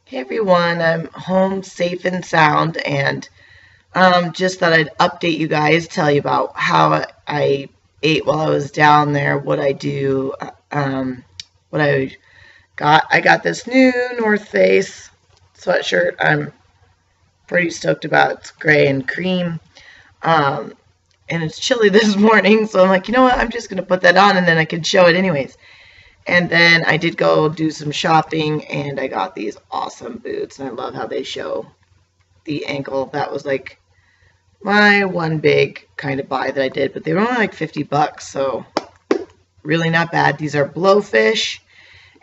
Hey everyone, I'm home safe and sound, and just thought I'd update you guys, tell you about how I ate while I was down there, what I do, what I got. I got this new North Face sweatshirt. I'm pretty stoked about. It's gray and cream, um, and it's chilly this morning, so I'm like, you know what? I'm just gonna put that on, and then I can show it anyways. And then I did go do some shopping, and I got these awesome boots, and I love how they show the ankle. That was like my one big kind of buy that I did, but they were only like 50 bucks, so really not bad. These are Blowfish,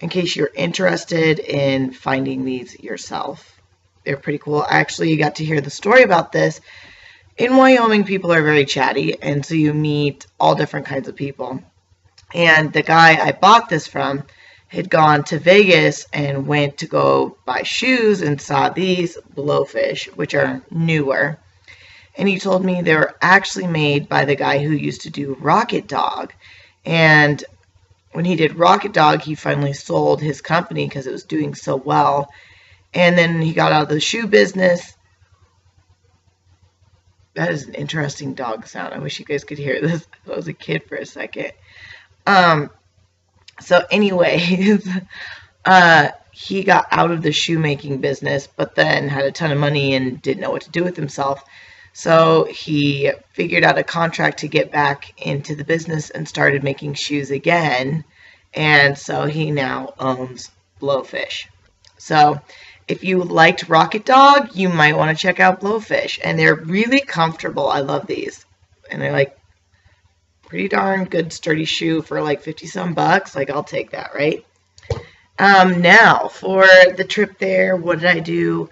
in case you're interested in finding these yourself. They're pretty cool. I actually got to hear the story about this. In Wyoming, people are very chatty, and so you meet all different kinds of people. And the guy I bought this from had gone to Vegas and went to go buy shoes and saw these Blowfish, which are newer. And he told me they were actually made by the guy who used to do Rocket Dog. And when he did Rocket Dog, he finally sold his company because it was doing so well. And then he got out of the shoe business. That is an interesting dog sound. I wish you guys could hear this. I thought I was a kid for a second. So anyways, he got out of the shoemaking business, but then had a ton of money and didn't know what to do with himself. So he figured out a contract to get back into the business and started making shoes again. And so he now owns Blowfish. So if you liked Rocket Dog, you might want to check out Blowfish. And they're really comfortable. I love these. And they're like pretty darn good sturdy shoe for like 50 some bucks. Like, I'll take that, right? Now for the trip there, what did I do?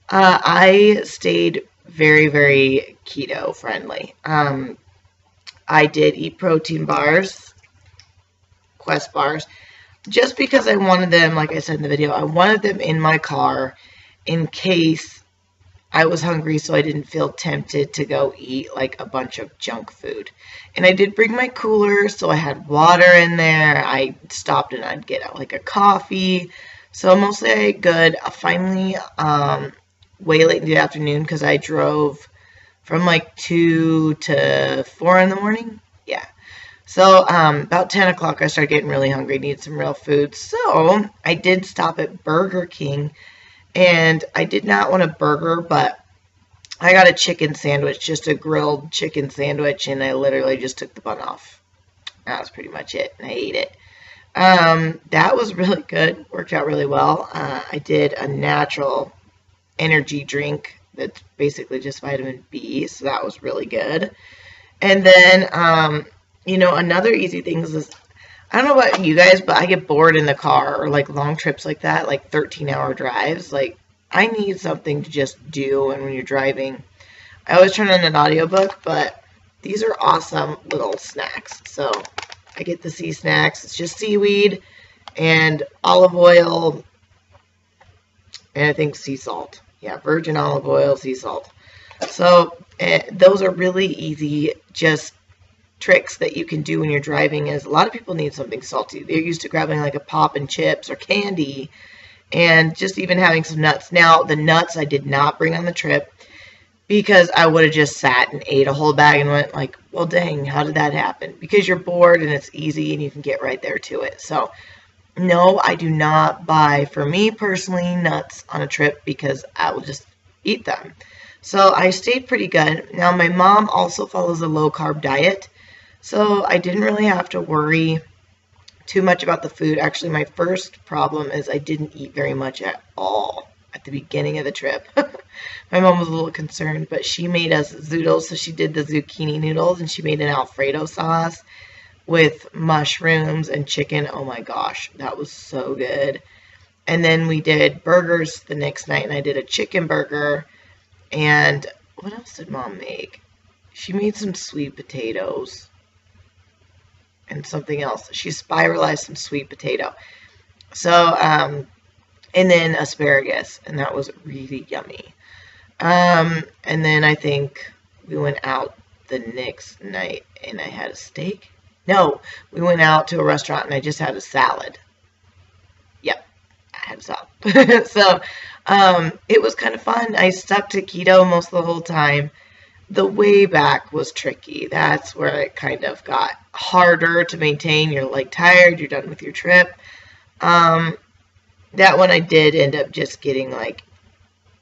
I stayed very, very keto friendly. I did eat protein bars, Quest bars, just because I wanted them, like I said in the video, I wanted them in my car in case I was hungry, so I didn't feel tempted to go eat like a bunch of junk food. And I did bring my cooler, so I had water in there. I stopped and I'd get like a coffee. So mostly I ate good. Finally, way late in the afternoon, because I drove from like 2 to 4 in the morning. Yeah. So about 10 o'clock, I started getting really hungry, needed some real food. So I did stop at Burger King. And I did not want a burger, but I got a chicken sandwich, just a grilled chicken sandwich, and I literally just took the bun off. That was pretty much it, and I ate it. That was really good, worked out really well. I did a natural energy drink that's basically just vitamin B, so that was really good. And then, another easy thing is I don't know about you guys, but I get bored in the car, or like long trips like that, like 13-hour drives. Like, I need something to just do. And when you're driving, I always turn on an audiobook, but these are awesome little snacks. So I get the sea snacks. It's just seaweed and olive oil, and I think sea salt. Yeah, virgin olive oil, sea salt. So those are really easy, just tricks that you can do when you're driving. Is a lot of people need something salty. They're used to grabbing like a pop and chips or candy, and just even having some nuts. Now, the nuts I did not bring on the trip, because I would have just sat and ate a whole bag and went like, well, dang, how did that happen? Because you're bored and it's easy and you can get right there to it. So no, I do not buy, for me personally, nuts on a trip, because I will just eat them. So I stayed pretty good. Now, my mom also follows a low-carb diet, so I didn't really have to worry too much about the food. Actually, my first problem is I didn't eat very much at all at the beginning of the trip. My mom was a little concerned, but she made us zoodles. So she did the zucchini noodles, and she made an Alfredo sauce with mushrooms and chicken. Oh my gosh, that was so good. And then we did burgers the next night, and I did a chicken burger. And what else did Mom make? She made some sweet potatoes and something else. She spiralized some sweet potato. So, and then asparagus, and that was really yummy. And then I think we went out the next night, and I had a steak. No, we went out to a restaurant, and I just had a salad. Yep, adds up. So it was kind of fun. I stuck to keto most of the whole time. The way back was tricky. That's where it kind of got harder to maintain. You're like tired, you're done with your trip. That one I did end up just getting like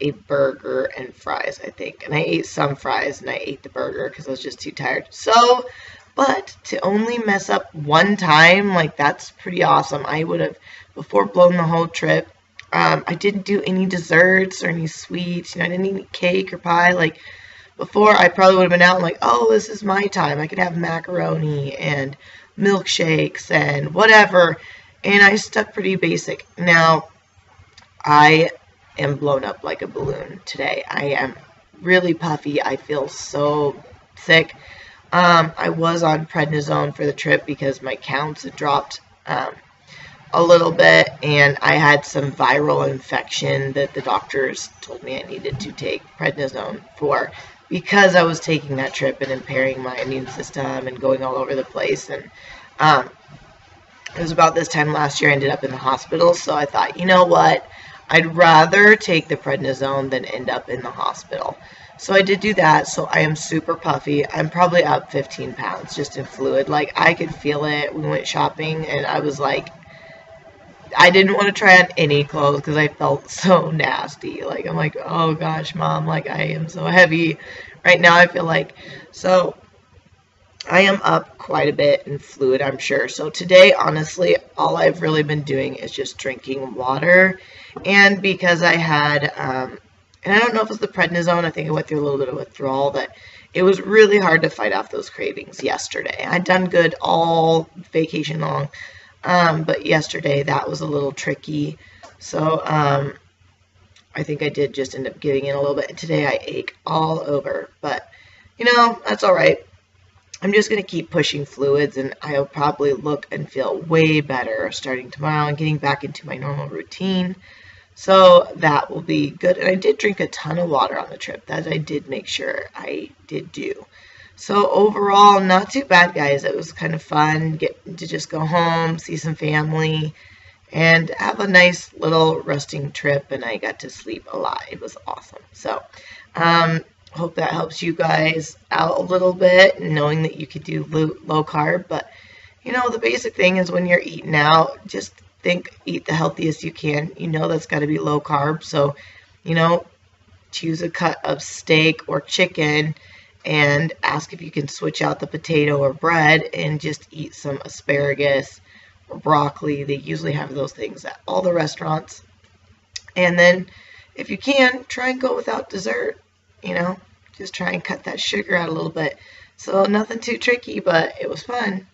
a burger and fries, I think. And I ate some fries and I ate the burger because I was just too tired. So, but to only mess up one time, like that's pretty awesome. I would have, before blown the whole trip, I didn't do any desserts or any sweets. I didn't eat cake or pie. Like before, I probably would have been out and like, oh, this is my time. I could have macaroni and milkshakes and whatever. And I stuck pretty basic. Now, I am blown up like a balloon today. I am really puffy. I feel so sick. I was on prednisone for the trip because my counts had dropped a little bit, and I had some viral infection that the doctors told me I needed to take prednisone for because I was taking that trip and impairing my immune system and going all over the place. And it was about this time last year I ended up in the hospital, so I thought, you know what? I'd rather take the prednisone than end up in the hospital. So I did do that. So I am super puffy. I'm probably up 15 pounds just in fluid. Like I could feel it. We went shopping and I was like, I didn't want to try on any clothes because I felt so nasty. Like I'm like, oh gosh, Mom, like I am so heavy right now. I feel like, so I am up quite a bit in fluid, I'm sure. So today, honestly, all I've really been doing is just drinking water. And because I had, and I don't know if it was the prednisone, I think I went through a little bit of withdrawal, that it was really hard to fight off those cravings yesterday. I'd done good all vacation long, but yesterday that was a little tricky. So I think I did just end up giving in a little bit. And today I ache all over, but that's all right. I'm just going to keep pushing fluids, and I'll probably look and feel way better starting tomorrow and getting back into my normal routine. So that will be good. And I did drink a ton of water on the trip. That I did make sure I did do. So overall, not too bad, guys. It was kind of fun get to just go home, see some family, and have a nice little resting trip. And I got to sleep a lot. It was awesome. So, hope that helps you guys out a little bit, knowing that you could do low carb. But, the basic thing is when you're eating out, just eat the healthiest you can. That's got to be low carb. So, choose a cut of steak or chicken and ask if you can switch out the potato or bread and just eat some asparagus or broccoli. They usually have those things at all the restaurants. And then if you can, try and go without dessert. Just try and cut that sugar out a little bit. So nothing too tricky, but it was fun.